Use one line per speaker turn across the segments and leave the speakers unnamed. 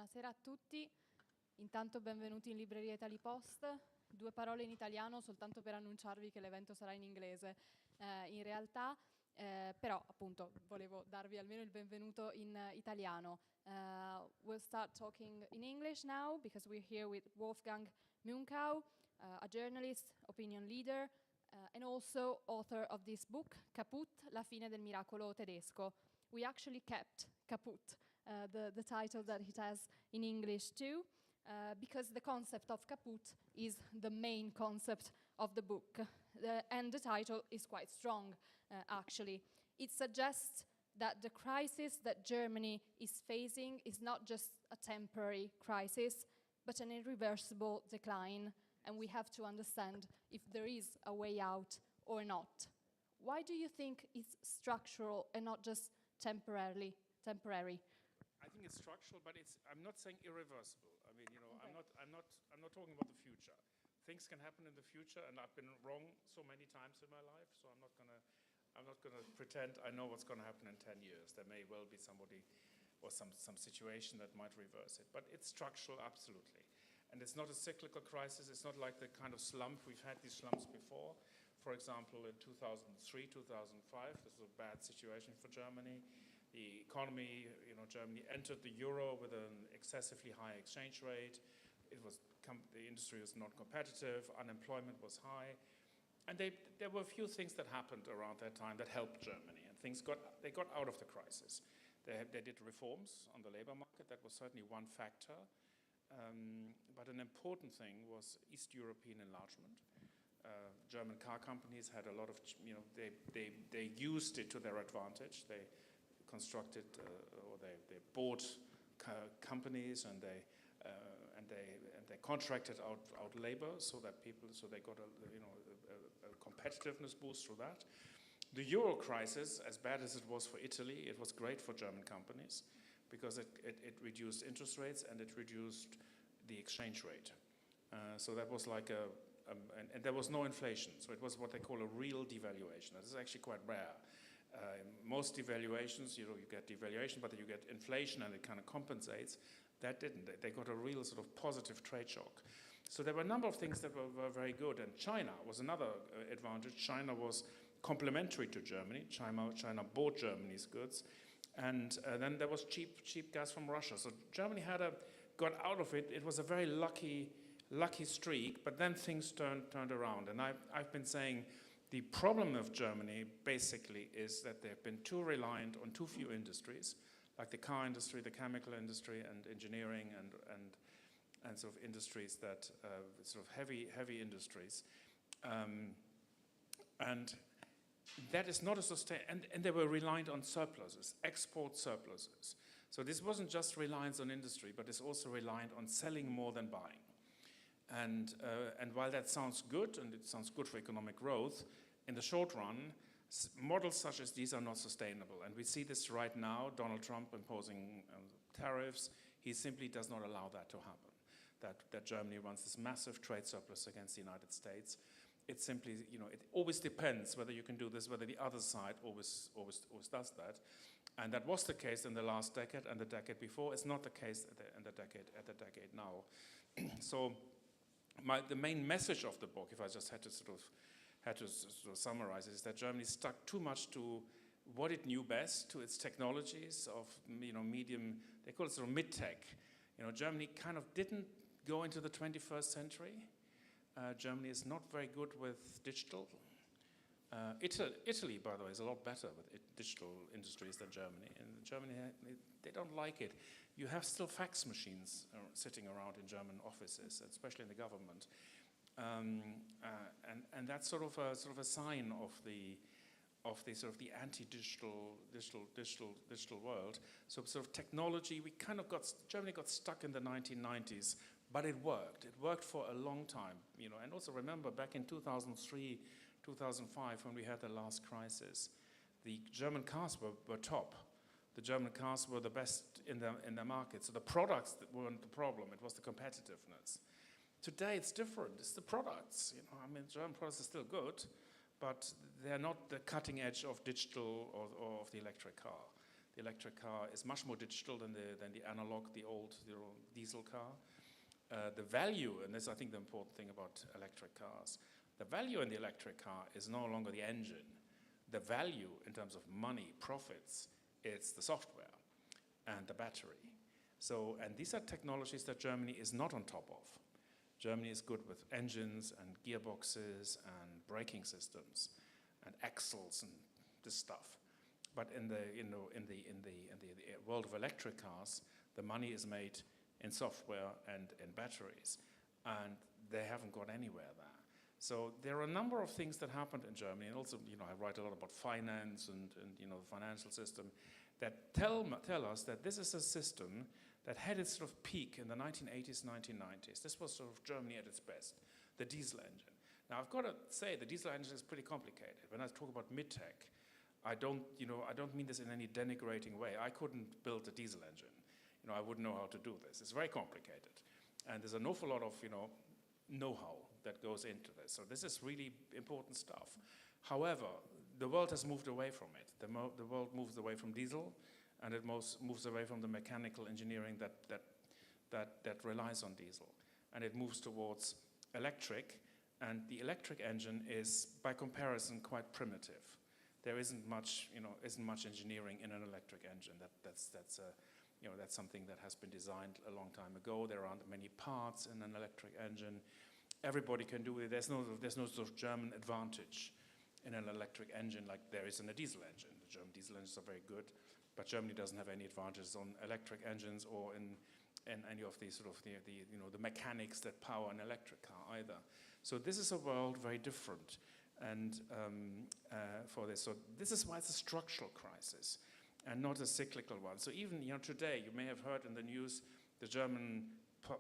Buonasera a tutti, intanto benvenuti in libreria VeneziePost. 2 parole in italiano soltanto per annunciarvi che l'evento sarà in inglese. In realtà, però appunto volevo darvi almeno il benvenuto in italiano. We'll start talking in English now because we're here with Wolfgang Münchau, a journalist, opinion leader, and also author of this book, Kaput, La fine del miracolo tedesco. We actually kept Kaput, the title that it has in English too, because the concept of Kaput is the main concept of the book. And the title is quite strong, actually. It suggests that the crisis that Germany is facing is not just a temporary crisis, but an irreversible decline, and we have to understand if there is a way out or not. Why do you think it's structural and not just temporary?
I think it's structural, but I'm not saying irreversible. I mean, okay. I'm not talking about the future. Things can happen in the future, and I've been wrong so many times in my life, so I'm not gonna pretend I know what's gonna happen in 10 years. There may well be somebody or some situation that might reverse it, but it's structural, absolutely. And it's not a cyclical crisis. It's not like the kind of slump. We've had these slumps before. For example, in 2003, 2005, this was a bad situation for Germany. The economy, Germany entered the euro with an excessively high exchange rate. The industry was not competitive. Unemployment was high. And there were a few things that happened around that time that helped Germany. And they got out of the crisis. They did reforms on the labor market. That was certainly one factor. But an important thing was East European enlargement. German car companies had a lot of, they used it to their advantage. They constructed or they bought companies and they contracted out labor so they got a competitiveness boost through that. The euro crisis, as bad as it was for Italy, it was great for German companies because it reduced interest rates and it reduced the exchange rate. So that was like and there was no inflation. So it was what they call a real devaluation. This is actually quite rare. Most devaluations, you get devaluation, but then you get inflation and it kind of compensates. That didn't. They got a real sort of positive trade shock. So there were a number of things that were very good. And China was another advantage. China was complementary to Germany. China bought Germany's goods. And then there was cheap gas from Russia. So Germany got out of it. It was a very lucky streak, but then things turned around. And I've been saying the problem of Germany basically is that they've been too reliant on too few industries, like the car industry, the chemical industry, and engineering, and sort of industries that sort of heavy industries, and that is not a sustain. And they were reliant on surpluses, export surpluses. So this wasn't just reliance on industry, but it's also reliant on selling more than buying. And while that sounds good, and it sounds good for economic growth, in the short run, models such as these are not sustainable. And we see this right now, Donald Trump imposing tariffs. He simply does not allow that to happen, that Germany runs this massive trade surplus against the United States. It's simply, it always depends whether you can do this, whether the other side always does that. And that was the case in the last decade and the decade before. It's not the case in the decade now. So the main message of the book, if I just had to sort of summarize it, is that Germany stuck too much to what it knew best, to its technologies of medium. They call it sort of mid-tech. Germany kind of didn't go into the 21st century. Germany is not very good with digital. Italy, by the way, is a lot better with digital industries than Germany. In Germany, they don't like it. You have still fax machines sitting around in German offices, especially in the government, and that's sort of a sign of the sort of the anti-digital digital world. So sort of technology, Germany got stuck in the 1990s, but it worked. It worked for a long time, And also remember, back in 2003. 2005, when we had the last crisis, the German cars were top. The German cars were the best in the market. So the products that weren't the problem, it was the competitiveness. Today it's different, it's the products. German products are still good, but they're not the cutting edge of digital or of the electric car. The electric car is much more digital than the analog, the old diesel car. The value, and this is I think the important thing about electric cars, the value in the electric car is no longer the engine. The value in terms of money, profits, it's the software and the battery. So, and these are technologies that Germany is not on top of. Germany is good with engines and gearboxes and braking systems and axles and this stuff. But in the world of electric cars, the money is made in software and in batteries, and they haven't got anywhere there. So there are a number of things that happened in Germany, and also, I write a lot about finance and the financial system, that tell us that this is a system that had its sort of peak in the 1980s, 1990s. This was sort of Germany at its best, the diesel engine. Now I've got to say the diesel engine is pretty complicated. When I talk about mid-tech, I don't mean this in any denigrating way. I couldn't build a diesel engine. I wouldn't know how to do this. It's very complicated. And there's an awful lot of, know-how that goes into this. So this is really important stuff. However, the world has moved away from it. The world moves away from diesel, and it moves away from the mechanical engineering that relies on diesel. And it moves towards electric, and the electric engine is, by comparison, quite primitive. There isn't much engineering in an electric engine. That's something that has been designed a long time ago. There aren't many parts in an electric engine. Everybody can do it. There's no sort of German advantage in an electric engine like there is in a diesel engine. The German diesel engines are very good, but Germany doesn't have any advantages on electric engines or in any of these sort of the mechanics that power an electric car either. So this is a world very different, and for this. So this is why it's a structural crisis and not a cyclical one. So even today, you may have heard in the news, the German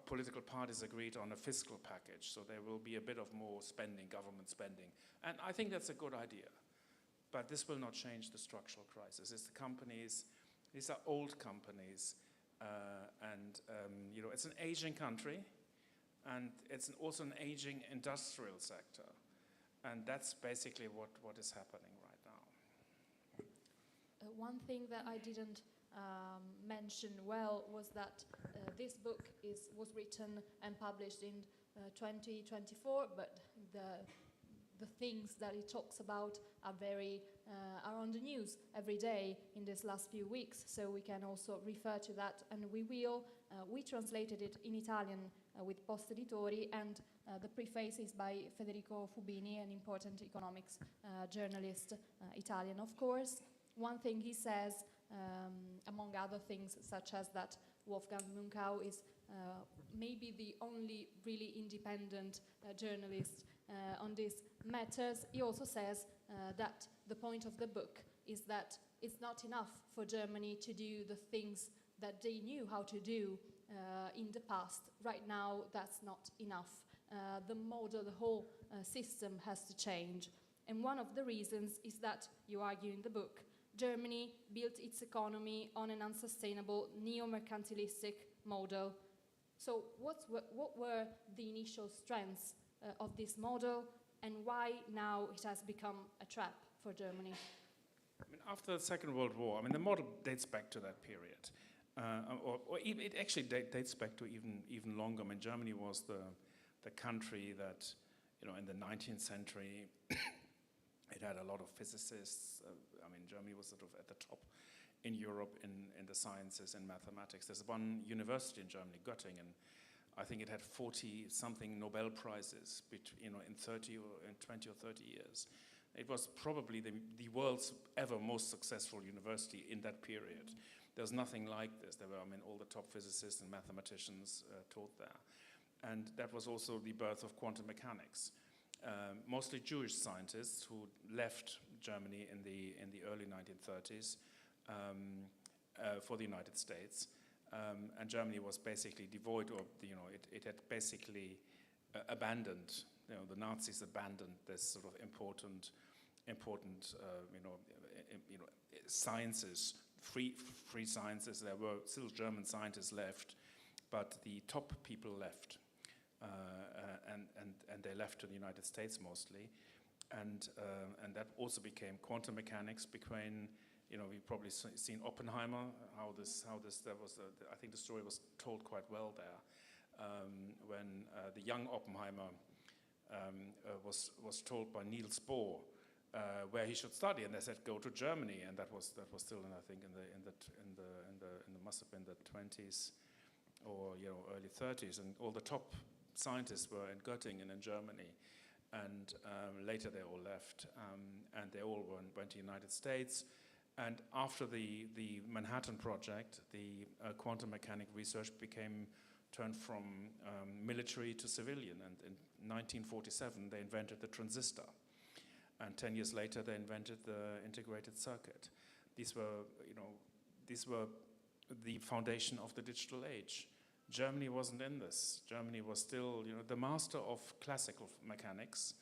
political parties agreed on a fiscal package. So there will be a bit of more spending, government spending. And I think that's a good idea. But this will not change the structural crisis. It's the companies, these are old companies. It's an aging country. And it's also an aging industrial sector. And that's basically what is happening right now.
One thing that I didn't mention well was that this book was written and published in 2024, but the things that it talks about are on the news every day in these last few weeks, so we can also refer to that, and we translated it in Italian with Post Editori, and the preface is by Federico Fubini, an important economics journalist, Italian of course. One thing he says, among other things, such as that Wolfgang Münchau is maybe the only really independent journalist on these matters, he also says that the point of the book is that it's not enough for Germany to do the things that they knew how to do in the past. Right now, that's not enough. The model, the whole system has to change. And one of the reasons is that, you argue in the book, Germany built its economy on an unsustainable neo-mercantilistic model. So what were the initial strengths of this model, and why now it has become a trap for Germany?
After the Second World War, the model dates back to that period. Or it actually dates back to even longer. Germany was the country that, in the 19th century, it had a lot of physicists. Germany was sort of at the top in Europe in the sciences and mathematics. There's one university in Germany, Göttingen. I think it had 40-something Nobel Prizes in 20 or 30 years. It was probably the world's ever most successful university in that period. There's nothing like this. There were, all the top physicists and mathematicians taught there. And that was also the birth of quantum mechanics. Mostly Jewish scientists who left Germany in the early 1930s for the United States. And Germany was basically devoid, or it had basically abandoned. The Nazis abandoned this sort of important sciences, free sciences. There were still German scientists left, but the top people left, and they left to the United States mostly, and that also became quantum mechanics became we've probably seen Oppenheimer, I think the story was told quite well there, when the young Oppenheimer was told by Niels Bohr where he should study, and they said go to Germany, and that was still I think must have been the 20s or early 30s, and all the top scientists were in Göttingen in Germany, and later they all left, and they all went to the United States. And after the Manhattan Project, the quantum mechanic research turned from military to civilian, and in 1947 they invented the transistor, and 10 years later they invented the integrated circuit. These were the foundation of the digital age. Germany wasn't in this. Germany was still the master of classical mechanics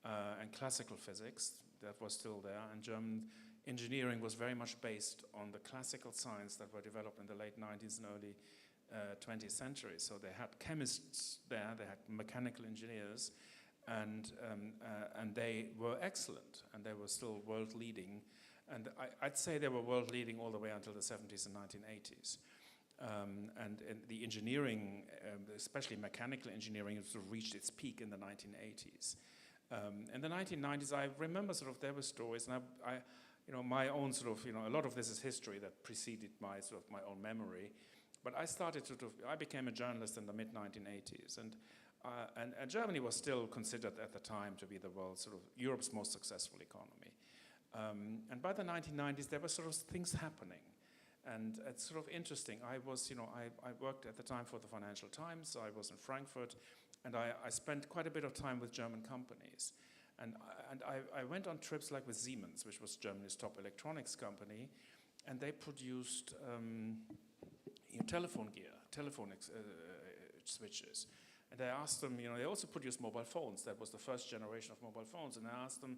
and classical physics. That was still there, and German engineering was very much based on the classical science that were developed in the late 19th and early 20th century. So they had chemists there, they had mechanical engineers, and they were excellent, and they were still world leading. And I'd say they were world leading all the way until the 70s and 1980s. And the engineering, especially mechanical engineering, sort of reached its peak in the 1980s. In the 1990s, I remember there were stories, and my own a lot of this is history that preceded my own memory. But I became a journalist in the mid-1980s, and Germany was still considered at the time to be the world's Europe's most successful economy. And by the 1990s, there were things happening, and it's interesting. I worked at the time for the Financial Times. I was in Frankfurt, and I spent quite a bit of time with German companies. And I went on trips like with Siemens, which was Germany's top electronics company, and they produced telephone gear, switches. And I asked them, they also produced mobile phones. That was the first generation of mobile phones. And I asked them,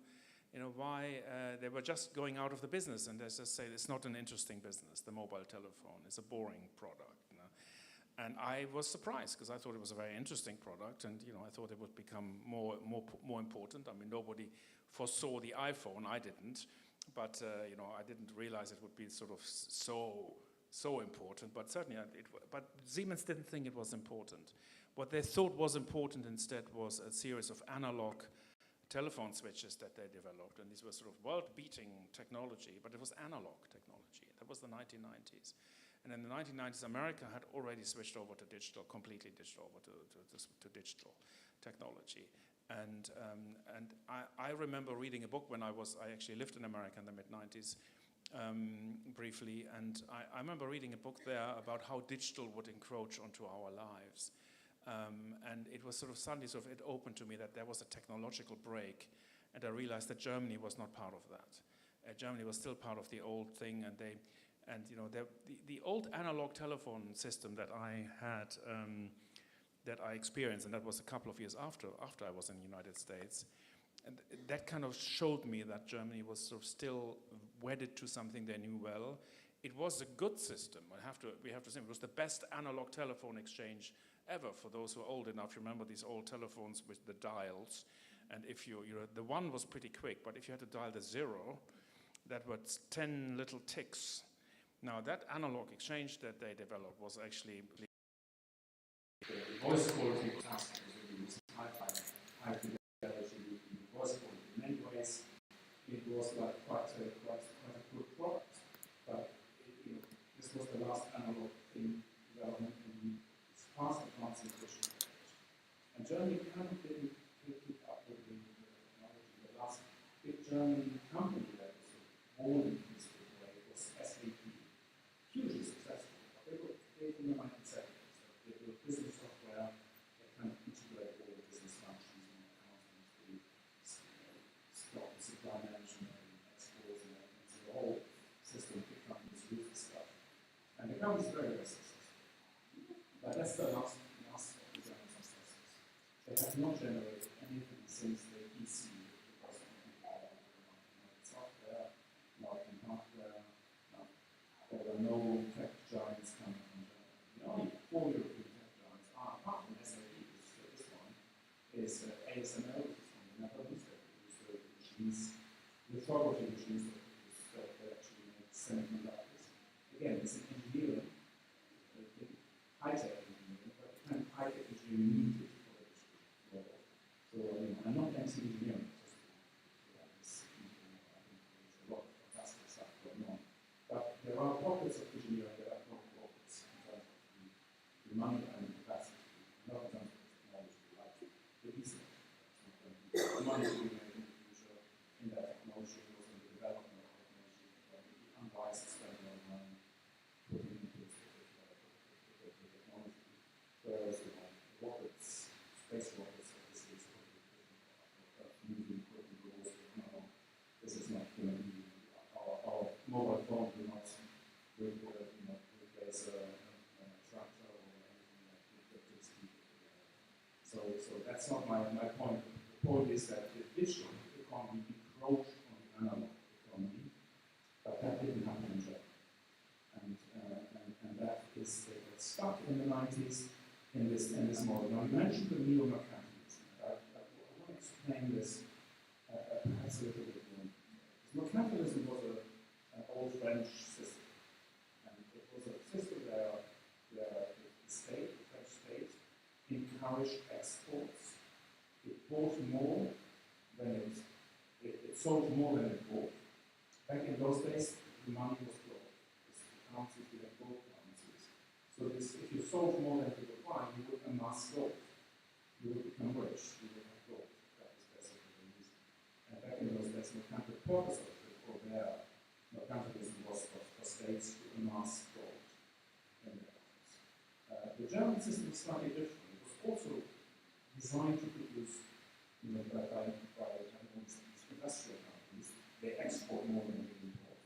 why they were just going out of the business. And they just say, it's not an interesting business. The mobile telephone is a boring product. And I was surprised, because I thought it was a very interesting product, and I thought it would become more important. I mean, nobody foresaw the iPhone. I didn't, but I didn't realize it would be so important. But certainly, but Siemens didn't think it was important. What they thought was important instead was a series of analog telephone switches that they developed, and these were world-beating technology, but it was analog technology. That was the 1990s. And in the 1990s, America had already switched over to digital, completely digital, over to digital technology. And I remember reading a book when I actually lived in America in the mid-90s briefly, and I remember reading a book there about how digital would encroach onto our lives. And it was suddenly it opened to me that there was a technological break, and I realized that Germany was not part of that. Germany was still part of the old thing, and the old analog telephone system that I had, that I experienced, and that was a couple of years after I was in the United States, and that kind of showed me that Germany was still wedded to something they knew well. It was a good system. We have to say it was the best analog telephone exchange ever. For those who are old enough, you remember these old telephones with the dials, and if the one was pretty quick, but if you had to dial the 0, that was 10 little ticks. Now that analog exchange that they developed was actually the voice quality was high fidelity voice quality. In many ways, it was quite a good product, but this was the last analog thing development in fast advancing digital technology. And Germany kind of didn't keep up with the technology. The last big German company that was born in this way was SAP. Hugely successful, but they were in the 1970s. They built business software, they kind of integrate all the business functions and accounting, stock and supply management, and exports, and everything. So the whole system of big companies use this stuff. And the company is very, very successful. But that's the last of the German successes. They have not generated anything since the PC, because of software, not in hardware. There were no tech giants coming from Germany. The only 4 European tech giants are, apart from SAP, this one, is ASML, which is from the Netherlands, that produce the machines, lithography machines that actually make
money and capacity, not in terms of technology, like the easy. The money to be made in the future in that technology was in the development of technology. It would be unwise to spend a lot of money putting into the technology. Whereas rockets, space rockets, obviously, is moving equipment rules. This is not going to be our mobile phone will not replace a tractor or anything that takes people. So that's not my point. The point is that the digital economy encroached on the analog economy, but that didn't happen in Germany. And that is stuck in the 90s in this model. Now, you mentioned the neo-mercantilism. I want to explain this perhaps a little bit more. Mercantilism was an old French system. And it was a system where the state, the French state, encouraged exports. It bought more than it sold more than it bought. Back in those days, the money was gold. The currencies, we had gold currencies. So if you sold more than you would buy, you would amass gold. You would become rich. You would have gold. That was basically the reason. And back in those days, the purpose of their mercantilism was for states to amass gold in their hands. The German system is slightly different. It was also designed to produce, by having these industrial companies, they export more than they import.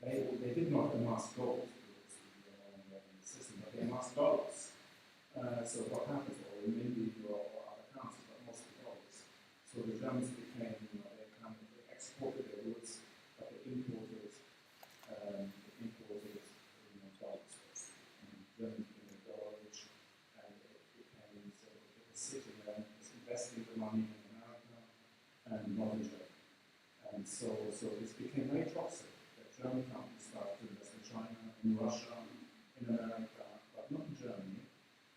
They did not amass gold in the system, but they amassed dollars. So what happens, or maybe or other currencies, but mostly dollars. So the Germans became, they exported their goods, but they imported dollars. Germany became a dollar rich, and it became sort of sitting there, investing the money in America and not in Germany. And so this became very toxic. That German companies started to invest in China, in Russia, in America, but not in Germany.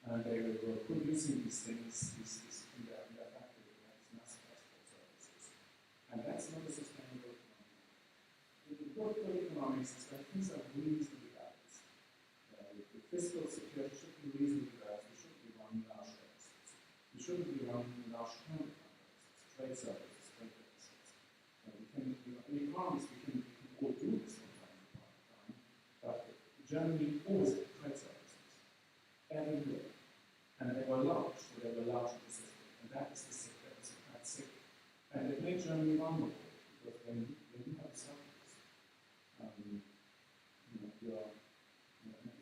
And they were producing these things in their factory. They had these massive export services. And that's not a sustainable economy. In political economics, is that things are reasonably balanced. The fiscal situation should be reasonably balanced. We shouldn't be running large deficits. We shouldn't be running large economic deficits, trade services, trade deficits. In economics, we can all do this from time to time, but Germany always had trade services. Every year. And they were large, so they were large in the system. And that is the sick, that is quite sick. And it made Germany vulnerable, because when you have surplus, if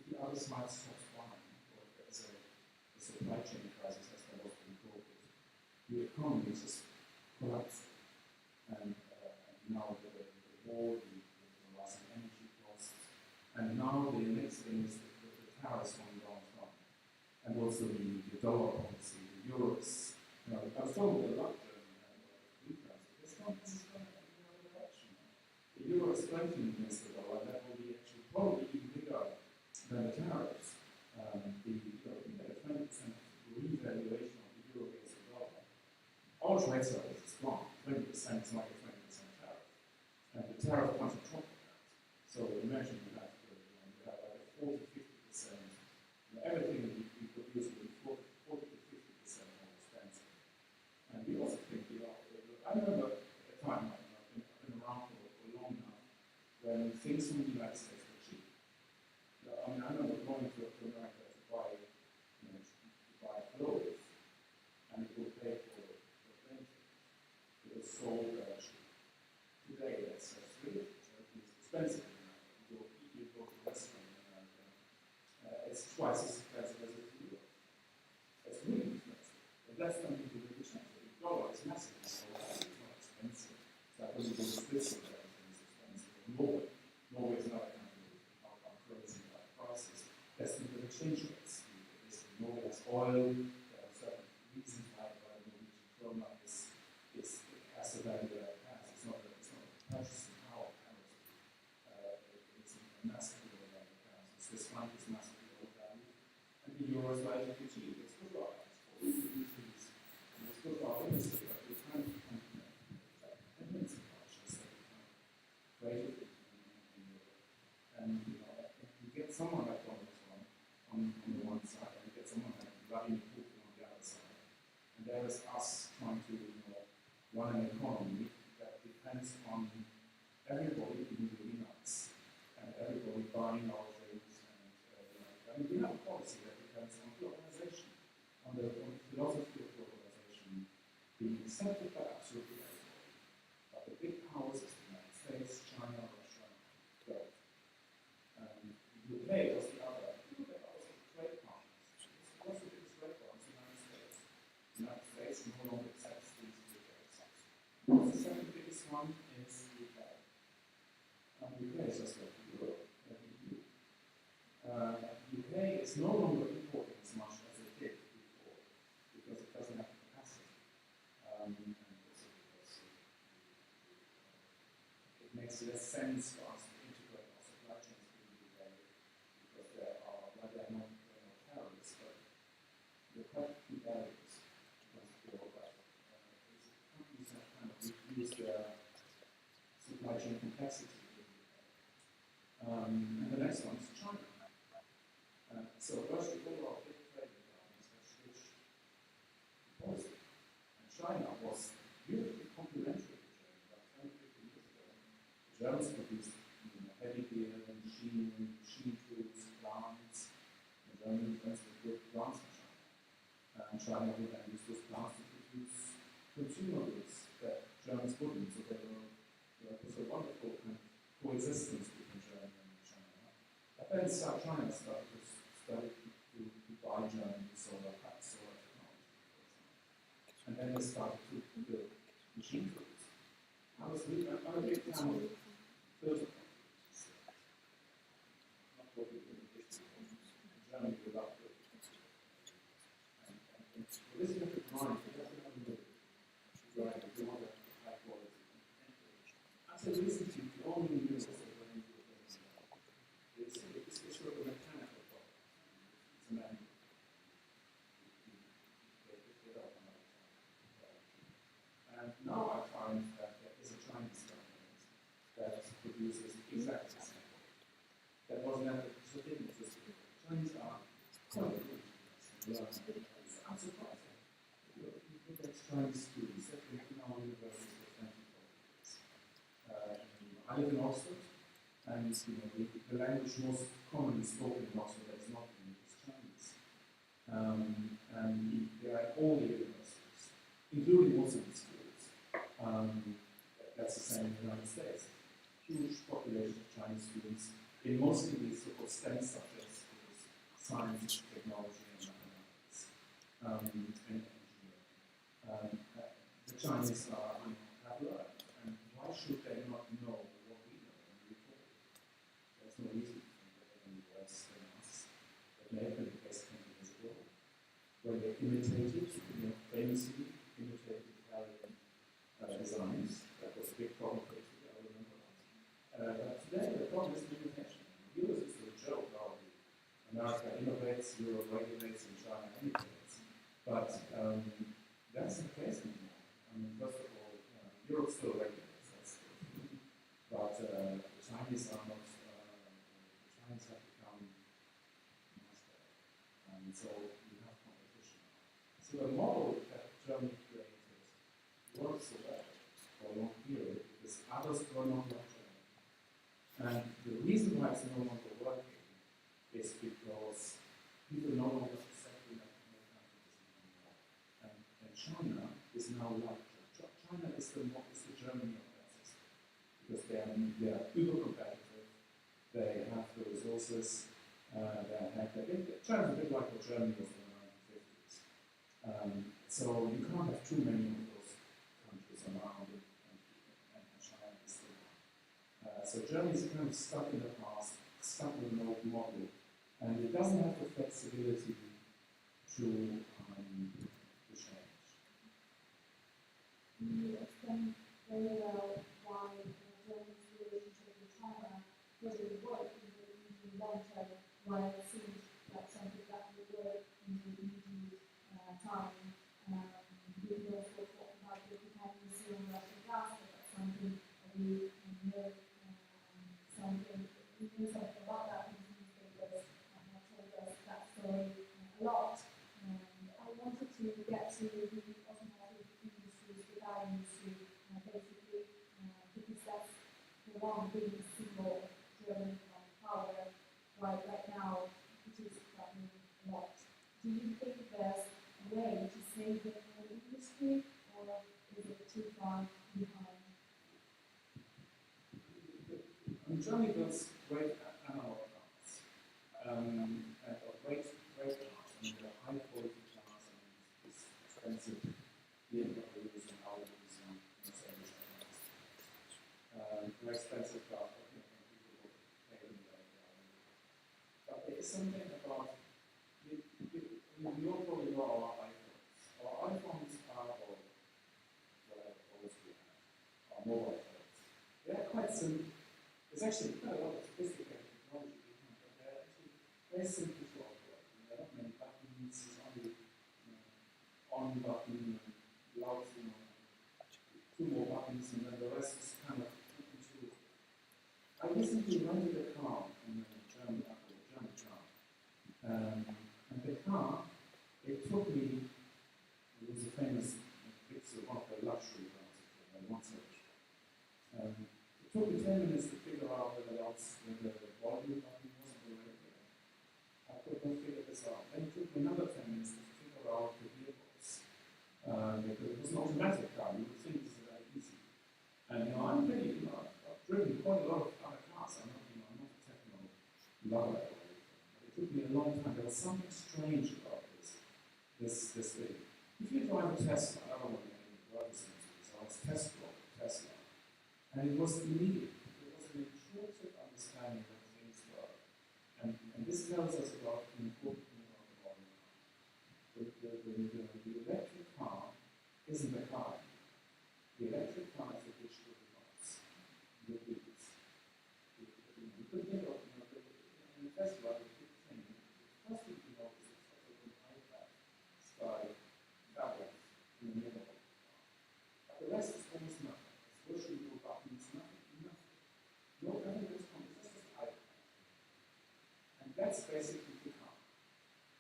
the other side stops buying, or if there's a supply chain crisis, as there was in COVID, the economy is just collapsing. And now the war, the rising energy costs, and now the next thing is the tariffs on Donald Trump. And also the dollar policy, the euros. I was told a lot this is going in the other direction. The euro is strengthening against the dollar, that will be actually probably even bigger than the tariffs. We had a 20% revaluation of the euro against the dollar. Our trade service is gone. 20% is like a 20% tariff. And the tariff comes on top of that. So imagine you have like a 40-50%. Everything that we produce will be 40 to 50% more expensive. And we also think, I remember at a time, I've been around for long enough, when things from the United States were cheap. I remember going to America to buy clothes, and it would pay for things. It was sold cheap. Today, that's really expensive in America. You go to a restaurant in America, it's twice as expensive as it is. It's really expensive. But that's something to really change. The dollar is massive, so it's not expensive. It's like when you go to Switzerland, everything is expensive. Or Norway is not a country of crazy high prices. That's the exchange rates. Norway has oil, there are certain reasons why the Norwegian krona has the value that it has. It's not a purchasing power currency. It's a massively low value currency. Swiss franc is massively low value. And the euro is relatively cheap. It's good for our exports. And it's good for our industry, but we're trying to become dependency culture, so we kind of trade it in Europe. And if you get someone like Donald Trump, everybody being really nuts, and everybody buying our things, and we have a policy that depends on globalization, on the philosophy of globalization being accepted by absolutely everybody. But the big powers of the United States, China, Russia, don't. The UK was the other. Look at our trade partners. What's the biggest trade partner? The United States. The United States no longer accepts these two trades. The second biggest one is the UK. UK is just like Europe, EU. UK is no longer importing as much as it did before because it doesn't have the capacity. And also because it makes less sense for us to integrate our supply chains with the UK because there are, well, they're not tariffs, but there are quite a few barriers to transport. Companies have kind of reduced their supply chain complexity. And the next one is China. So virtually all our big trading partners have switched policy. And China was beautifully complementary to Germany about 10, 15 years ago. The Germans produced heavy gear, machine tools, plants. The Germans would build plants in China. And China would then use those plants to produce consumer goods that Germans wouldn't. So there was a wonderful kind of coexistence between Germany and China. But then China started to buy German solar technology, and then they started to build machine tools. I'm a big fan of filter companies. Not what we do in Germany without filter companies. And for this you have to grind, you have to have a look. Right, if you want a high quality. As a recently, the only news that we're going to do it's sort of a mechanical problem. It's a manual. And now I find that there is a Chinese company that produces exactly the same. That was never, so didn't exist before. Chinese are quite good. I'm surprised. You look at Chinese students that live in our university for 20 years. I live in Oxford, and the language most commonly spoken in Oxford is not English, it's Chinese. And they are at all the universities, including Muslim schools. That's the same in the United States. Huge population of Chinese students in mostly these so-called STEM subjects, science, technology, and mathematics, and engineering. The Chinese have learned, and why should they not know what we know and report? There's no reason to think that they're going to be worse than us. That may have been the case 20 years ago, when they imitated, famously imitated Italian designs. That was a big problem for Italy, I remember that. But today the problem is the imitation. We use it as a joke, America innovates, Europe regulates, and China imitates. But that's the case anymore. I mean, first of all, Europe still regulates, that's true. But the Chinese are not, the Chinese have become master. And so we have competition. So the model that Germany created works so well for a long period because others were not like Germany. And the reason why it's no longer working is because people no longer accept the anymore. And China is now like China is the Germany of that system because they are uber competitive. They have the resources. China is a bit like what Germany was in the 1950s. So you can't have too many of those countries around, and China is the one. So Germany is kind of stuck in the past, stuck with an old model, and it doesn't have the flexibility to change.
You explained very well why Germany's relationship with China doesn't work in the long term, while it seems like something that will work in the immediate time. We can also talk about the dependency on Russian gas, but that's something we know something about that in the newspapers and have told us that story a lot. I wanted to get to the automotive industry, the Gaia industry, basically because that's long being a single German power, right now it is threatening a lot. Do you think there's a way to save the whole industry, or is it too far behind?
Germany builds great analog cars, and great cars. I mean, they're high quality cars, and it's expensive BMWs and Audis and Mercedes cars. Very expensive cars, but people will pay them there. But there is something about you probably know our iPhones. Our iPhones are, or whatever phones we have, our mobile phones. They are quite simple. There's actually quite a lot of sophisticated technology behind, but they're actually very simple to operate. There are not many buttons, there's only on button and loud, two more buttons, and then the rest is kind of intuitive. I recently rented a car in a German car, and the car, it took me, it was a famous picture, one of the luxury cars at one stage. It took me 10 minutes to figure out whether the volume button was on the radio. I could not figure this out. Then it took me another 10 minutes to figure out the gearbox. Because it was an automatic car, you would think this is very easy. And I'm pretty, I've driven quite a lot of other cars. I'm not a techno lover or anything. But it took me a long time. There was something strange about this thing. If you drive a Tesla, I don't want to make any brothers into this, I was Tesla. And it was immediate. It was an intuitive understanding of things work. And this tells us about an important thing about the modern car. The electric car isn't a car. The electric car is a digital device. The wheels. You could think of, in the Tesla, the big thing, the first thing you notice is sort of an iPad style tablet in the middle of the car. But the rest is almost nothing. Virtually no buttons, nothing. No evidence from this is iPad. And that's basically the car.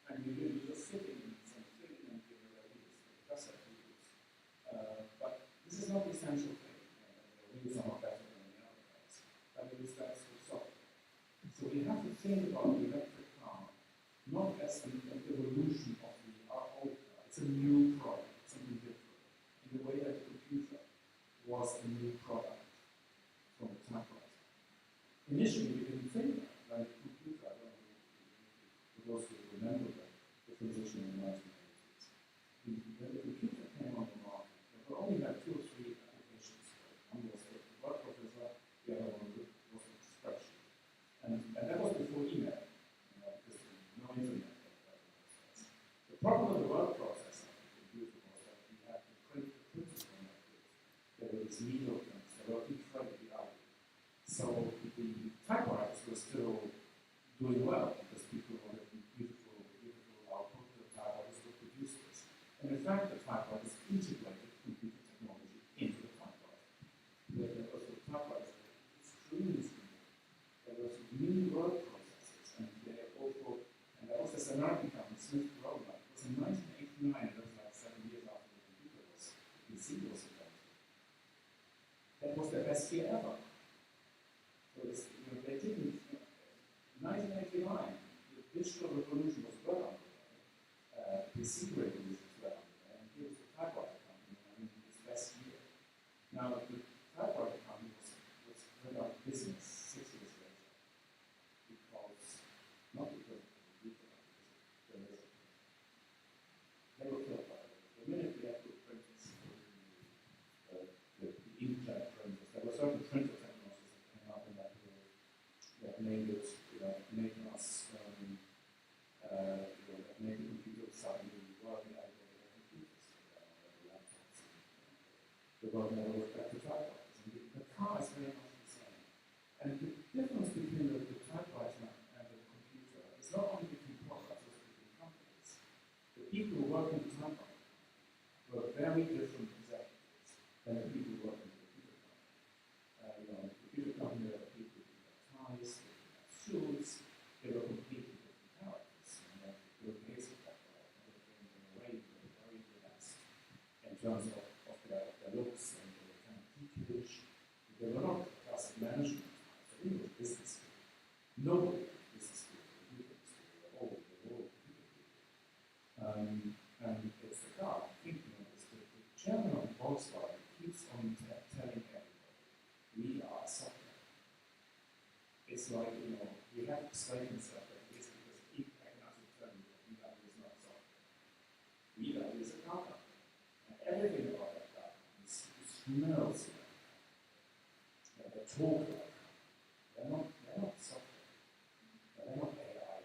And you're just sitting in some thing and you're wheels. It does have wheels. But this is not the essential thing. The wheels are not better than the other cars. But it is that sort of software. So we have to think about the electric car not as an evolution of the old car. It's a new product, something different. In the way that the computer was a new product from the typewriter. Initially, we didn't think that, like the computer, I don't know for those who remember the transition in the 1980s. When the computer came on the market, there were only like 2 or 3 applications. One was the word processor, the other one was the spreadsheet. And that was before email, because no internet. The problem with the word processor of the computer was that we had to print the printers on that. There were these needle prints, they were incredibly ugly. So the typewriters were still doing well because people wanted beautiful output, the typewriters would produce this. And in fact, the typewriters integrated computer technology into the typewriter. The typewriters were extremely simple. There were mini word processors, and there was this American company, Smith Roller. It was in 1989, that was like 7 years after the computer was, the PC was invented. That was their best year ever. So they didn't. In 1989, the digital revolution was well underway. PC revolution was well underway, and here was the typewriter company having its best year. Now, the typewriter company was went out of business 6 years later, not because of the computer, because of the they were killed by it. The minute we had to print the inkjet printers, there were certain printer technologies that came up in that period that made it, made us, that made the computer suddenly working out of the computers, the laptops, the world never went back to typewriters. And the car is very much the same. And the difference between the typewriter and the computer is not only between products, but between companies. The people who work in the typewriter were very different executives than the people who work in the computer company. The computer company were the people who had ties, they had suits, they were completely different characters. Bill Gates of that world, in a way, they were very relaxed in terms of their looks, and they were kind of geekish. They were not classic men. management. So he was business school. Nobody was business school. They're all and it's the car. I think, the chairman of Volkswagen keeps on telling everybody, we are software. It's like, we have to explain himself like this because he cannot tell you that VW is not software. VW is a car company. And everything about that car company smells like that. They talk like that. They're not software. They're not AI.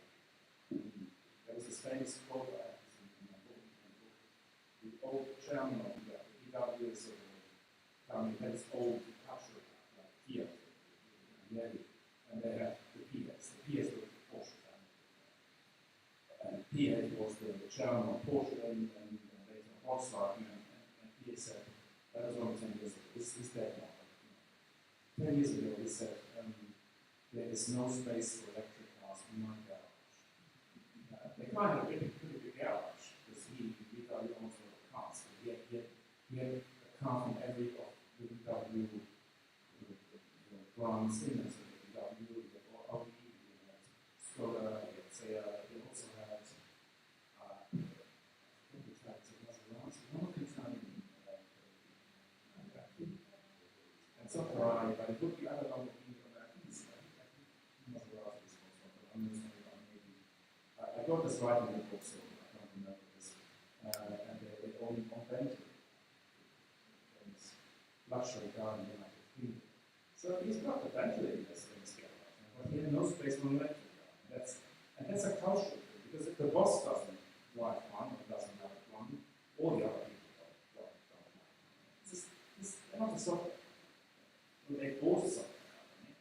There was this famous quote I have in my book. The old chairman of VW is a company that is old culture, like Fiat, and they have the PS. The PS was the Porsche family. And PS was the chairman of Porsche and later Volkswagen, and PS said, that was only 10 years ago, this is dead now. 10 years ago he said, there is no space for electric cars in my garage. They kind of pretty big garage, because he VW owns a lot of cars. So he had a car from every of the VW brands in it. So the VW, he had Audi, he had Skoda, he had Seat, he also had, I think it had Maserati, one of the Italian, and so Ferrari, but it would be other Lamborghini or I think Maserati is also, but I'm not maybe. I got this right in the book, so I don't remember this. And they own Bentley, luxury car in the United Kingdom. So he's got the Bentley in his garage, but he had no space for an electric car. And that's a cultural thing, because if the boss doesn't drive one or doesn't have one, all the other people don't have one. They're not a software. They bought a software company,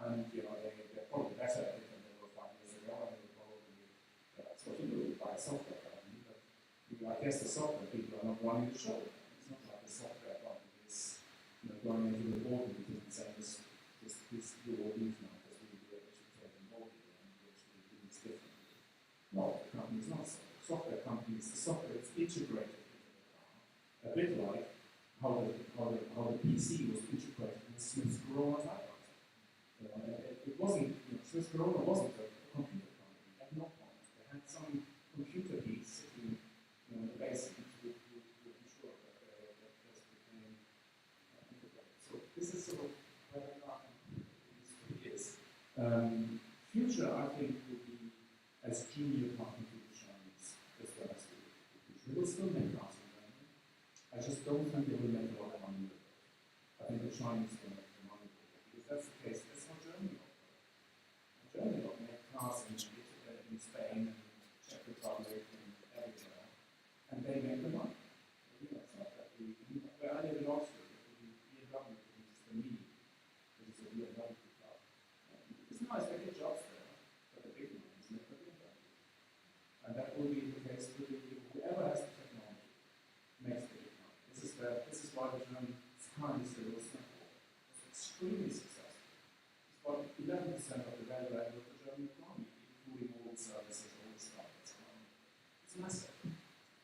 and they're probably better at it than they were 5 years ago, and they probably that's what you do, you buy a software company, but I guess the software people are not running the show. It's not like the software company is going into the board meeting and saying this do all these now because we should take them board and we actually do this differently. No, the company is not software. Software company is the software that's integrated into the car. A bit like how the PC was integrated in Smith Corona's iPod. It wasn't, Smith Corona wasn't a computer company at no point. They had some computer piece sitting in the basement to ensure that this became integrated. So this is sort of where the car industry is. Future, I think, will be as junior partner to the Chinese as well as the future. They will still make cars in Germany. I just don't think they will make a lot of money with it. I think the Chinese will make the money with it. Because that's the case, that's how Germany operates. Germany will make cars in Spain and Czech Republic and everywhere, and they make the money. It's not that where I live in Oxford, it will be BMW, which is the me, which is a BMW club. It's nice, they get jobs there, but the big money is never BMW. And that will be the case with whoever has the technology makes the big money. This is why the German car industry was extremely successful. It's about 11% of the value added of the German economy, including all the services, all the stuff that's going on. It's massive.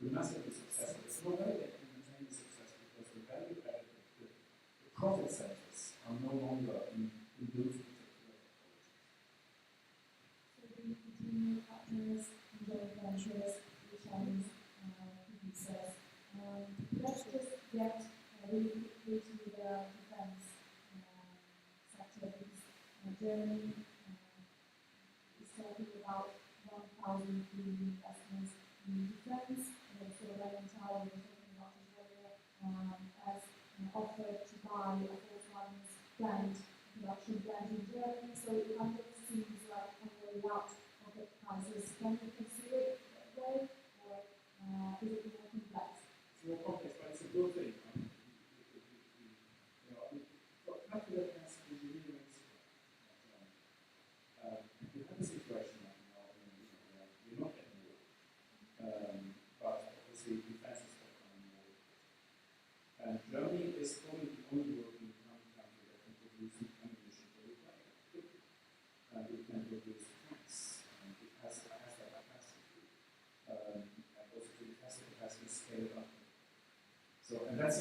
We're massively successful. There's no way they can maintain the success because the value added, the profit centers are no longer in those particular technologies.
So the new partners and joint ventures, the Chinese producers. Let's just get really quickly to the defense sector. Germany is talking about 1,000 billion investments in defense, and also Rheinmetall we're talking about as well, has offered to buy a Volkswagen's production plant in Germany. So it kind of seems like a way out of the crisis. Can you consider it that way, or is it more complex?
It's more complex, but it's a good thing. Calculate as engineering you have a situation right now where you're not getting war, but obviously defense is not coming more. And Germany is probably the only European country that can produce ammunition for Ukraine. And it can produce tanks, and it has that capacity. And also it has the capacity to scale it up. So, and that's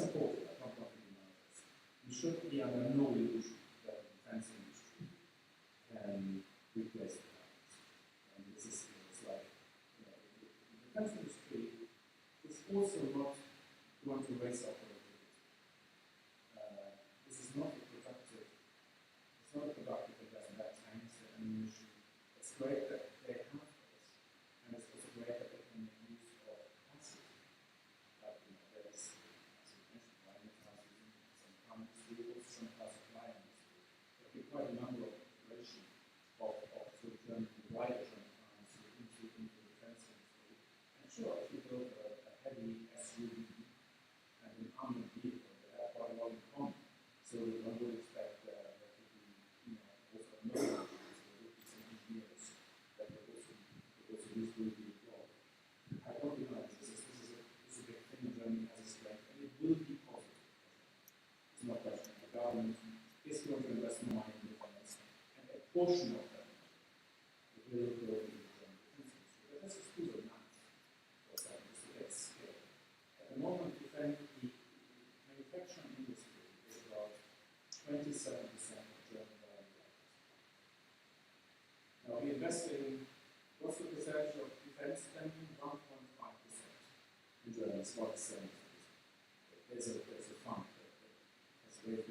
sure, if you build a heavy SUV and an armored vehicle, they have quite a lot in common. So one would expect there to be, also another some engineers that would also use the involved. I don't deny this is a big thing in Germany as a strength, and it will be positive. It's not question. The government is going to invest more money in defense, and a portion of that will go into German defense industry. But this is through the math, for example, just to get scale. At the moment, the manufacturing industry is about 27% of German value. Now we invest in, what's the percentage of defense spending? 1.5% in Germany. It's about 7%. There's a fund that has raised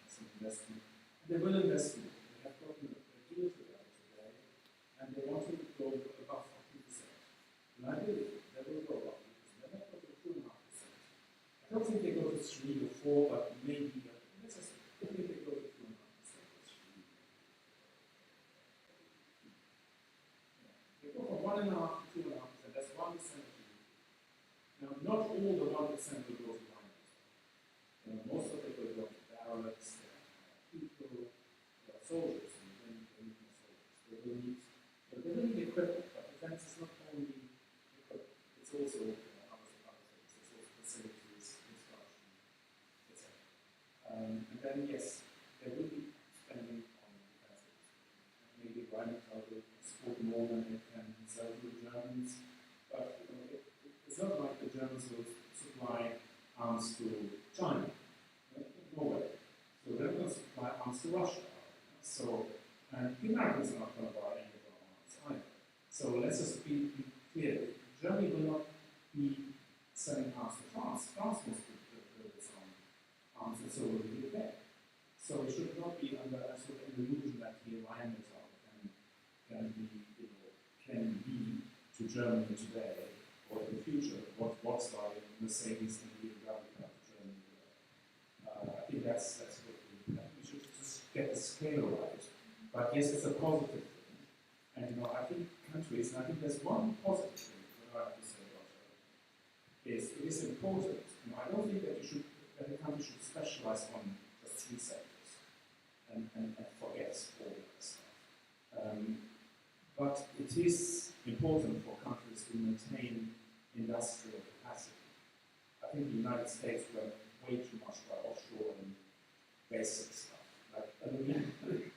some investment. And they will invest more. They have gotten a deal together today, and they want to go above 40%. And I believe they will go up 40%. They might go to 2.5%. I don't think they go to 3 or 4, but maybe. Let's just if they go to 2.5%, they go from 1.5 to 2.5%. That's 1% of GDP. Now, not all the 1% will go to miners. Most of it will go to barracks, people, soldiers, and then they need soldiers. They will need equipment, but defense is not only equipment. It's also other things. It's also facilities, construction, etc. And then yes, there will be spending on defense. Maybe Rheinmetall will export more than it can sell to the Germans, but it's not like the Germans will supply arms to China. No way. So they're going to supply arms to Russia. So, and the Americans are not going to buy any of our arms either. So let's just be clear. Germany will not be selling arms to France. France wants to build its own arms, and so will the UK. So we should not be under a sort of illusion that the Rheinmetall can be to Germany today or in the future what Volkswagen, Mercedes, and BMW are to Germany today. I think that's what we should just get the scale right. But yes, it's a positive thing. And I think countries, and I think there's one positive thing that I have to say about it is important. I don't think that a country should specialize on just 3 sectors and forget all that stuff. But it is important for countries to maintain industrial capacity. I think the United States went way too much by offshore and basic stuff. Like aluminum. The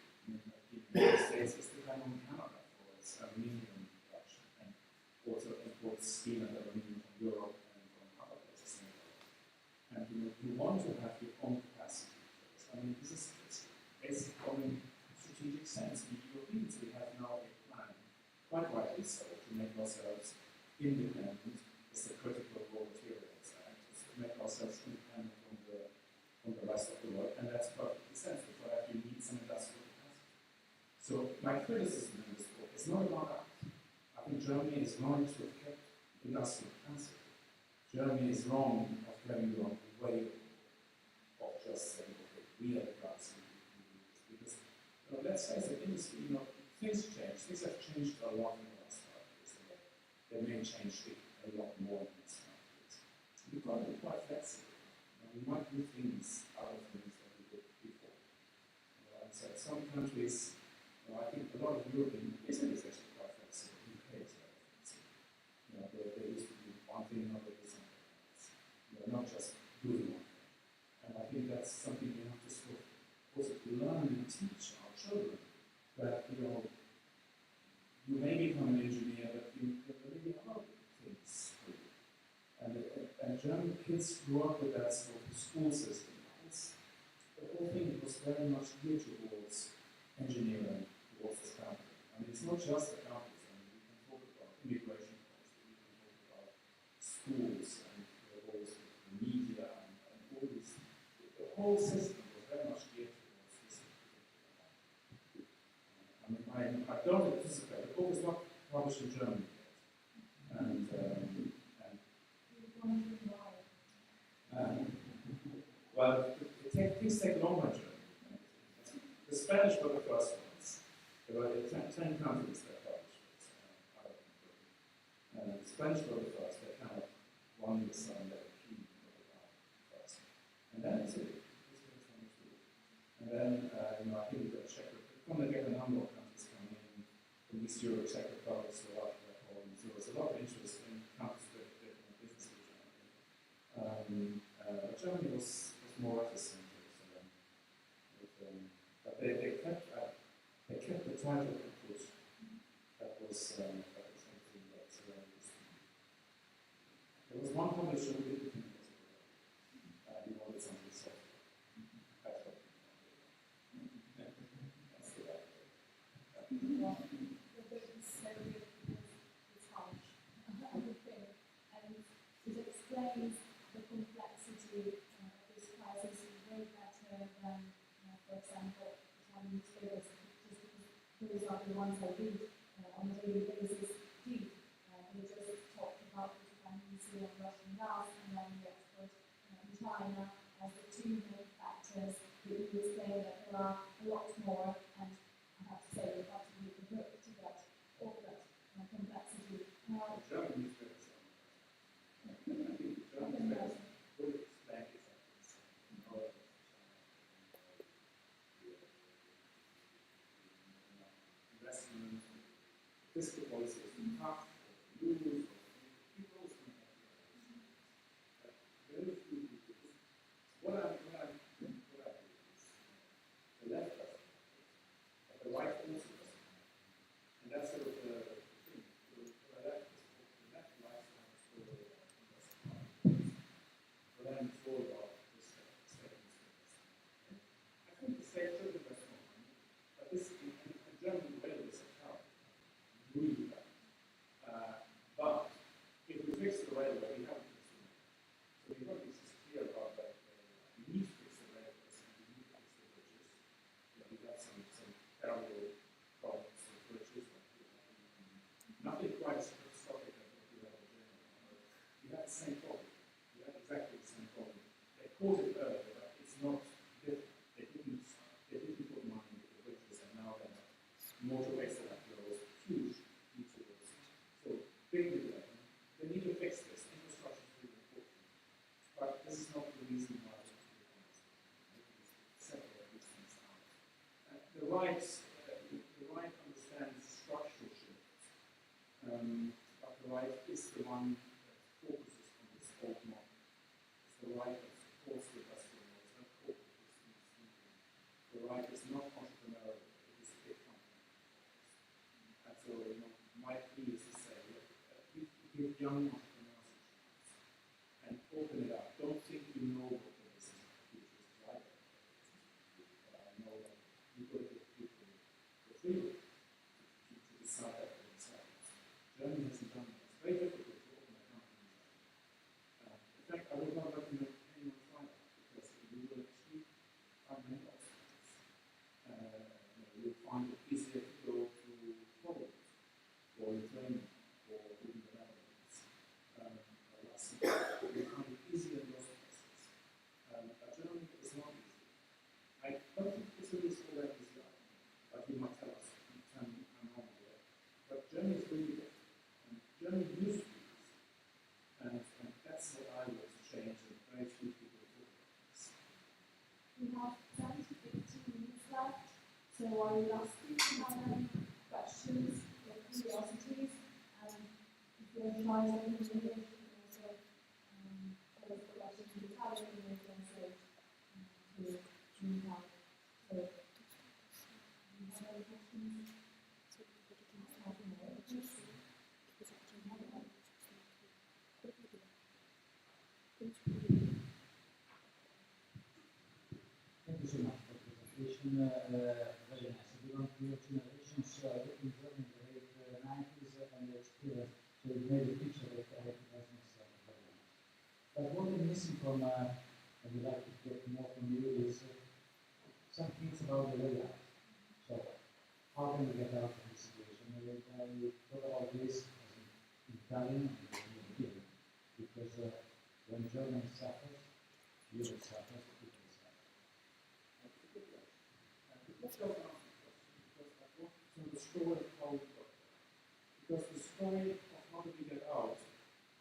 United States is dependent on Canada for its aluminum production and also imports steel and aluminum from Europe and from other places in the world. And you want to have your own capacity for this. I mean, this is basic common strategic sense. The Europeans, we have now a plan, quite rightly so, to make ourselves independent. It's the critical raw materials act, to make ourselves independent from the rest of the world, and that's perfectly sensible. For that, you need some industrial capacity. So my criticism in this book is not about that. I think Germany is wrong to have kept industrial capacity. Germany is wrong of having the wrong way of just saying, okay, we are the class. Because let's face it, industry, things change. Things have changed a lot in the last 5 years. They may change a lot more in the last 5 years. We've got to be quite flexible. We might do things out of things that we did before. So some countries, I think a lot of European business is actually quite flexible. UK is very flexible. They used to do one thing, now they do something else. Not just doing one thing. And I think that's something we have to sort of also learn and teach our children. That, you may become an engineer, but there may be other things for you. And German kids grew up with that sort of school system. The whole thing was very much geared towards engineering, towards this country. I mean, it's not just the campus. I mean, we can talk about immigration policy, we can talk about schools and all the media and all these. The whole system was very much geared towards this. I mean, I don't anticipate. The book is not published in German yet. Well, things take longer in Germany. The Spanish were the first ones. There were 10 countries that published it. The French were the first. They kind of won the sun that key first. And then Italy. And then, I think the Czech Republic, from the get a number of countries coming in from East Europe, Czech Republic, Slovakia, Poland. So there was a lot of interest in countries that did business with Germany. But Germany was more reticent. But they kept the title of Kaput. That was something that there was one publisher who didn't think it was good. He wanted something soft. That's what that's the right way.
Well, the book is so good because it's harsh, I would think, and it explains the complexity of this crisis way better than, for example, Italian newspapers, just because those are the ones I read on a daily basis. They just talked about the dependency on Russian gas and then the export in China as the two main factors. They do explain that there are a lot more, and I have to say, you have to read the book to get all that complexity.
German newspapers I think German newspapers will explain exactly the same. Investment, fiscal policy is tough, or rules, or people always come back to that. Very few people. What I do is the left doesn't, but the right also doesn't. And that's sort of the thing. The left likes to have a story about investment. For them, it's all about the state. I think the state should invest more money, but this in German railway is a tower. Really bad. But if we fix the railway, we haven't fixed the railway. So we've got to be clear about that. We need to fix the railways and we need to fix the bridges. We've got some terrible problems with bridges. Nothing quite as catastrophic as what we have in Germany. We have the same problem. We have exactly the same problem. They called it earlier, but it's not different. They didn't put money into the bridges, and now they have motorways that have closed, huge detours. So big development. They need to fix this. Infrastructure is really important. But this is not the reason why we have to be honest. Separate these things out. The right understands structural shifts. But the right is the one that focuses on this old model. It's the right that supports the industrial model. It's not corporate. The right is not entrepreneurial. It is big company. And so, my plea is to say, look, give young entrepreneurs a chance and open it up. Don't think you know what the business of the future is like. But I know that you've got to give people the freedom to decide that for themselves. Germany hasn't done that. It's very difficult to open a company. In fact, I would not recommend anyone try that because you will actually find many obstacles. You'll find it easier to go to Poland or Ukraine or even the Netherlands. You'll find it easier in those places. Germany is not easy. I don't think Italy is all that easy, but you might tell us, I'm wrong here. But Germany is really different. And Germany used to be easy. And that's what I want to change, and very few people talk about this.
We have 10 to 15 minutes left, so I will ask you to have any questions or curiosities. If you have tried anything in English, you can also pose the question in Italian and then translate to Italian. So, do you have any questions?
Thank you so much for the presentation. Very nice. I belong to your generation, so I lived in Germany in the late 90s and the experience, so it made a picture that I recognize myself very well. But what I'm missing from, I would like to get more from you is some things about the way out. So, how can we get out of this situation? You talk about this as an Italian and European, because when Germany suffers, Europe suffers, people suffer.
Let's go on because I want to know the story of how we got there. Because the story of how do we get out?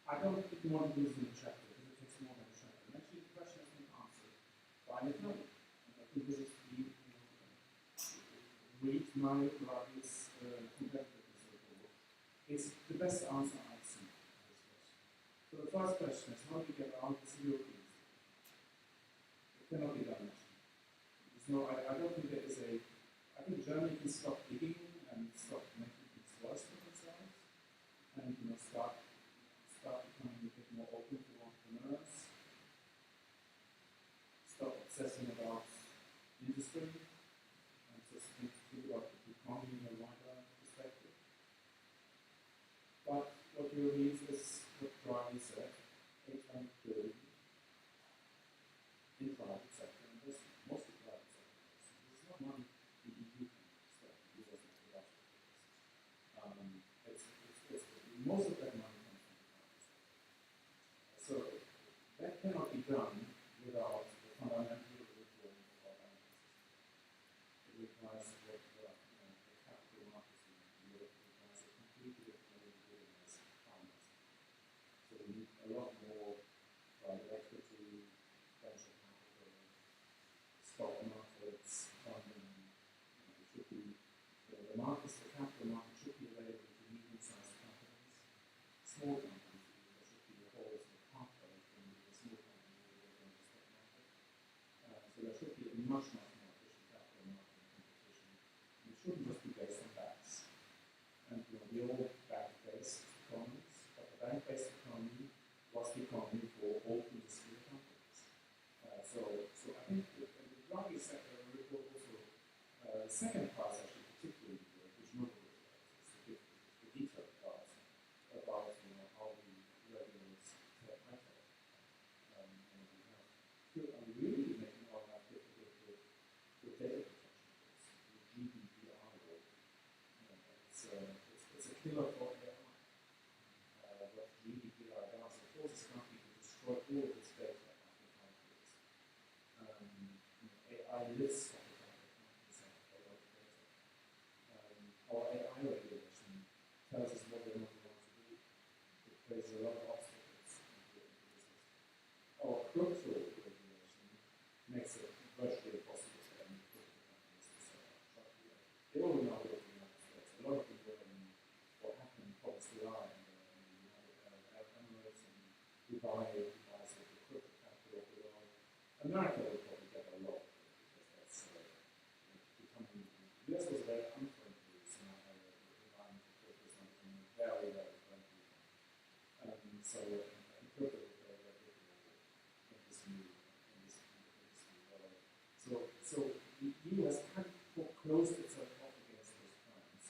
I don't think you want to do this in a chapter because it takes more than a chapter. And actually, the question has been answered by an Italian. And I think this is the read Mario Draghi's competitiveness report. It's the best answer I've seen. So the first question is, how do we get out of this European situation? It cannot be done. There's no, I don't think there is a. I think Germany can stop digging and stop making things worse for themselves, and start becoming a bit more open to entrepreneurs. Stop obsessing about industry and just think about the economy in a wider perspective. But what you read is what Draghi said: 800 billion in private sector investment, mostly private sector investment. This is not money the EU can spend. The EU doesn't have enough for this. Most of that money comes from the private sector. So that cannot be done without the fundamental reform of our banking system. It requires the capital markets in Europe. It requires a completely different organized finance. So we need a lot more private equity, venture capital, stock markets, funding. It should be the markets, the capital market should be available to medium-sized companies, small companies. There should be a whole sort of pathway from the small company all the way down to the stock market. So there should be a much more efficient capital market competition. And it shouldn't just be based on banks. And we're all bank-based economies, but the bank-based economy was the economy for all industry companies. So I think the Draghi sector report also, the second part is actually particularly good, which nobody is the detailed part about how we regulate tech metal. We are really making our life difficult with data protection rules, with GDPR law. It's a killer for AI. What GDPR does, it forces companies to destroy all of this data after 5 years. AI lists on the fact that companies have a lot of data. Our AI regulation tells us what we're not allowed to do. It places a lot of obstacles into this. Our crypto regulation makes it virtually impossible for any crypto companies to set up. They all know what the United States. A lot of them were in what happened in Fusilli in the United Arab Emirates and Dubai sort of the crypto capital of the world. America will probably get a lot because that's becoming. The US was very unfriendly scenario. The environment of crypto is now becoming very, very friendly. So I think crypto will play a very big role in this new world. So the EU has kind of foreclosed itself off against those plans,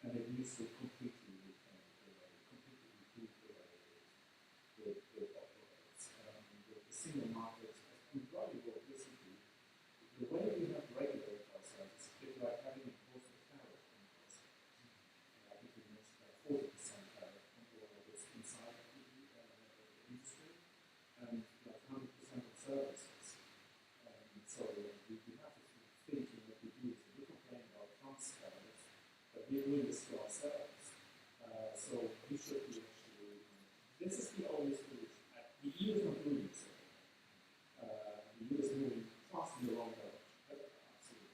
and it needs to completely improve the way it operates. The single market, and Draghi wrote recently, the way we have regulated ourselves is a bit like having imposed a tariff on us. I think we mentioned like 40% tariff on all of this inside the industry, and like 100% on services. So we have to think in what we do. So we complain about France tariffs, but we're doing this to ourselves. So we should be actually. This is the only solution. The EU is not doing this anymore. The EU is moving fast in the wrong direction. Absolutely.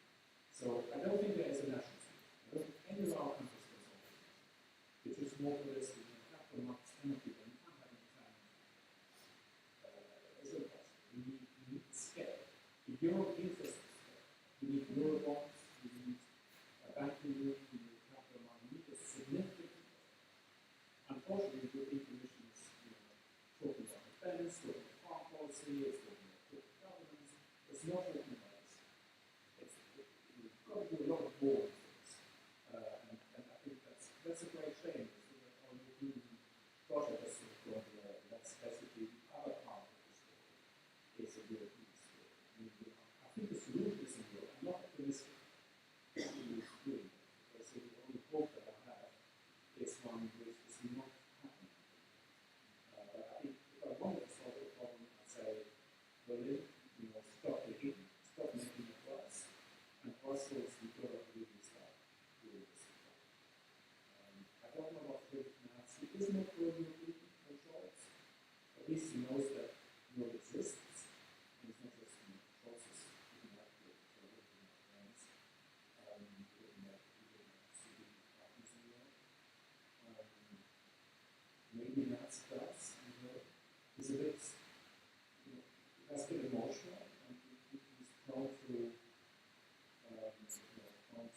So I don't think there is a national solution. I don't think any of our countries can solve this. It's just more for this. Capital markets cannot be done. You can't have an Italian. It's impossible. We need scale. The euro gives us scale. We need Eurobonds. We need a banking union. We need capital market. We need a significant. Unfortunately, the European Commission is talking about defense, talking about farm policy, it's talking about corporate governance. It's not talking about this. We've got to do a lot of more things. And I think that's a great shame. So that our European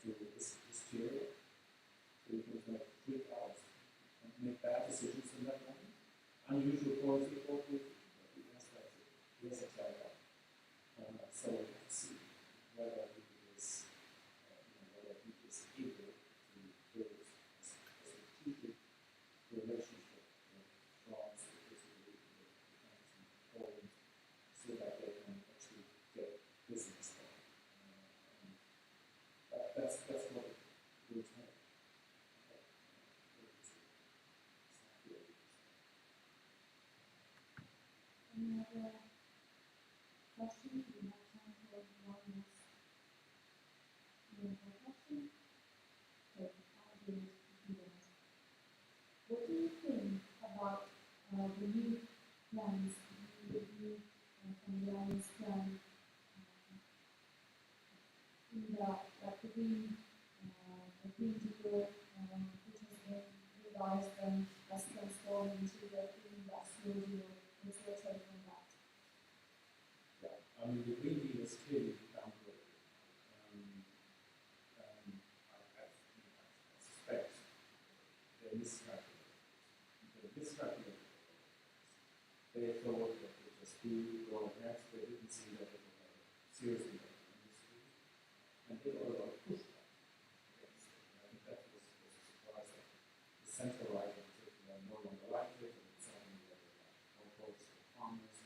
to hysteria. So you can like freak out and make bad decisions in that moment. Unusual quality of poetry, but it has that. Yes, exactly. So we have to see whether he is, whether he is able to build a strategic relationship with France, with Italy, with Poland, so that they can actually get business done. That's what it will take.
Any other questions? We have time for one last question. Okay, I'll do it if you want. What do you think about the new plans, the new from the Alliance plan, in the green deal, which has been revised and has transformed into the green industrial deal? What's your take on that?
Yeah, I mean, the Green Deal is clearly downgraded. I suspect they miscalculated. They thought that it would just go ahead. They didn't see that it would have a serious impact on industry. And they got a lot of pushback against it. And I think that was a surprise that the central right in particular no longer liked it, and it's something that they like more focus on farmers.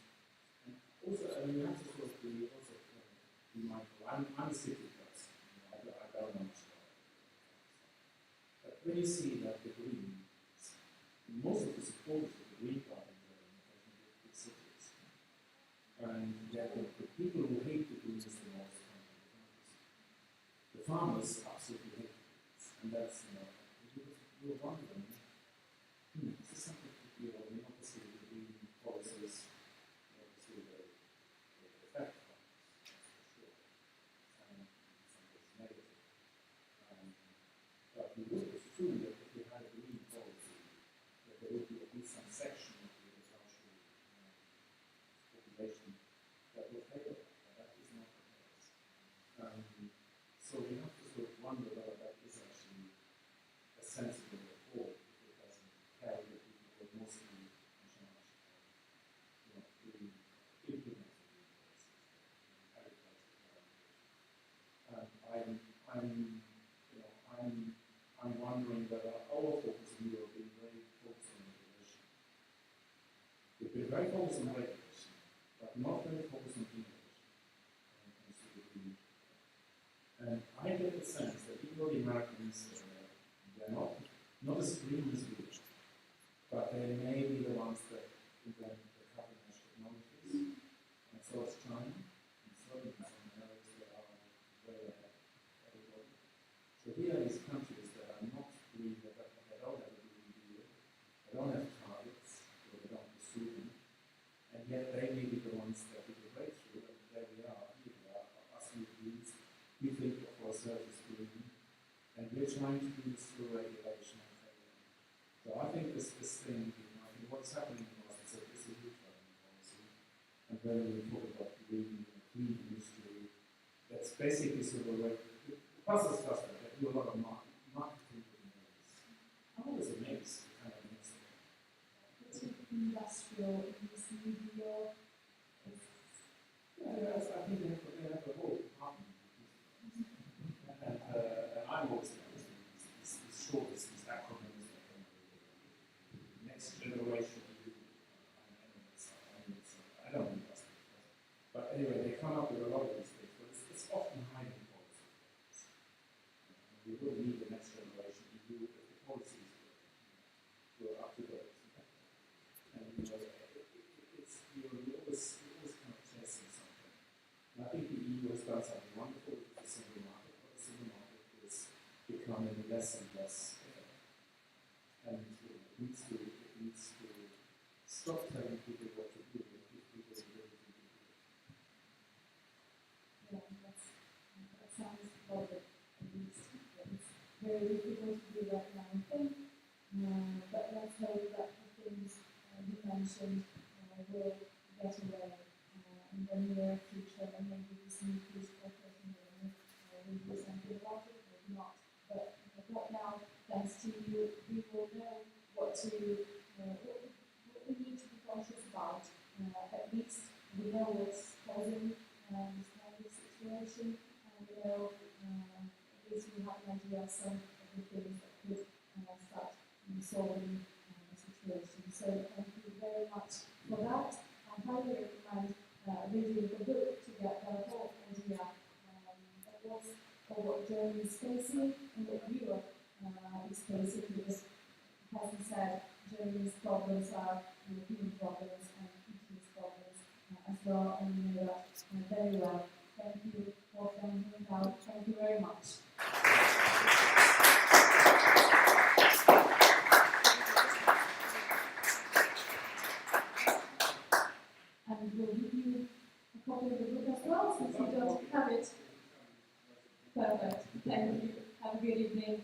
And also, I mean, you have to sort of be mindful. I'm a city person. I don't know much about it. But when you see that the Greens, most of the supporters of the Green Party are in big cities, and yet the people who hate the Greens the most are the farmers. Absolutely hate the Greens, and that's you're wondering, is this something that obviously the green policies obviously they affect farmers, that's for sure, and some is negative. But we would assume that if we had a green policy, that there would be at least some section of the agricultural population that would favor that, but that is not the case. So we have to sort of wonder whether that is actually a sensible reform if it doesn't carry the people who are mostly in charge of implementing green policies in agriculture. I'm wondering whether our focus in Europe is very focused on regulation. We've been very focused on regulation, but not very focused on innovation when it comes to the green. And I get the sense that even though the Americans, they're not as green as we are, but they may be the ones that invent the cutting-edge technologies, and so is China, and certainly some areas that are way ahead of everybody. So here are these countries that are not green, they don't have a green deal, they don't have targets, or they don't pursue them, and yet they may be the ones that do the breakthrough, and there we are, here we are, us new Greens, we think of ourselves as green, and we're trying to do this through regulation and failing. So I think this thing, I think what's happening in us is a U-turn policy, and when we talk about green industry, that's basically sort of like, the puzzles us that do a lot of marketing with names. How does it make kind of mix it?
It's industrial, it's media.
Yeah, I think they have a whole department. And I'm always these shorts, these acronyms, next generation EU. I don't know that's the question. But anyway, they come up with a lot of these things, but it's often hiding policy. We will need the next generation EU if the policies were up to date. And you're always kind of chasing something. And I think the EU has done something wonderful with the single market, but the single market is becoming less and less fair. And it needs to stop telling people what to do and give people the ability to do it.
Yeah, that sounds logic, at least. It's very difficult to do that now, I think. But let's hope that the things you mentioned will get away in the near future, and maybe this new peace process will do something about it. not. But right now, thanks to you, we will know what we need to be conscious about. At least we know what's causing this kind of situation, and we know at least we have an idea of some of the things that could start solving the situation. So thank you very much for that. I highly recommend reading the book to get the whole idea of what Germany is facing and what Europe is facing, because, as I said, Germany's problems are European problems and Italy's problems as well, and you know that very well. Thank you, Wolfgang Münchau. Thank you very much. And we'll give you a copy of the book as well, since you don't have it. Perfect. Thank you. Have a good evening.